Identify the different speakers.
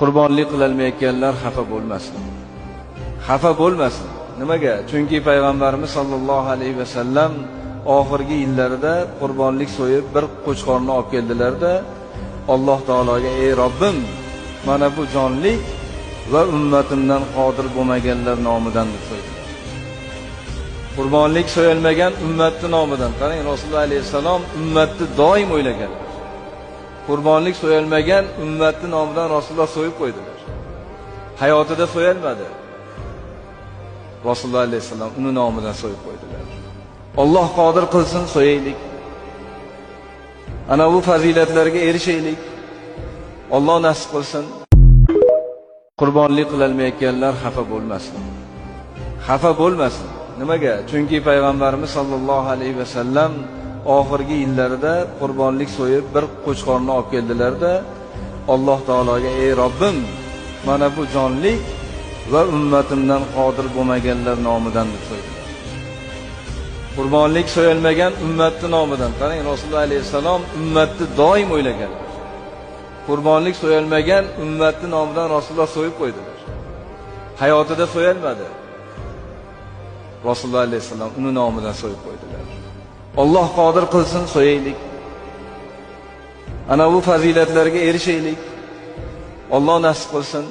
Speaker 1: Qurbonlik qilolmayotganlar xafa bo'lmasin. Xafa bo'lmasin. Nimaga? Chunki payg'ambarimiz sollallohu alayhi vasallam oxirgi yillarida qurbonlik so'yib bir qo'chqorni olib keldilar-da, Alloh taologa: "Ey Robbim, mana bu jonlik va ummatimdan qodir bo'lmaganlar nomidan" deb so'ydilar. Qurbonlik so'yilmagan ummatning nomidan. Qarang, Rasululloh alayhisalom ummatni doim o'ylaganlar. Qurbonlik so'yilmagan ummatning nomidan Rasululloh so'yib qo'ydilar. Hayotida so'yilmadi. Rasululloh alayhisalom uni nomidan so'yib qo'ydilar. Alloh qodir qilsin so'yaylik. Ana bu fazilatlarga erishaylik. Alloh nasib qilsin. Qurbonlik qilolmayotganlar xafa bo'lmasin. Xafa bo'lmasin. Nimaga? Chunki payg'ambarimiz sollallohu alayhi vasallam oxirgi yillarida qurbonlik so'yib bir qo'chqorni olib keldilar-da, Alloh taologa: "Ey Robbim, mana bu jonlik va ummatimdan qodir bo'lmaganlar nomidan" deb so'ydilar. Qurbonlik so'yilmagan ummatning nomidan. Qarang, Rasululloh alayhisalom ummatni doim o'ylaganlar. Qurbonlik so'yilmagan ummatning nomidan Rasululloh so'yib qo'ydilar. Hayotida so'yilmadi. Rasululloh alayhisalom uni nomidan so'yib qo'ydilar. Alloh qodir qilsin so'yaylik. Ana bu fazilatlarga erishaylik. Alloh nasib qilsin.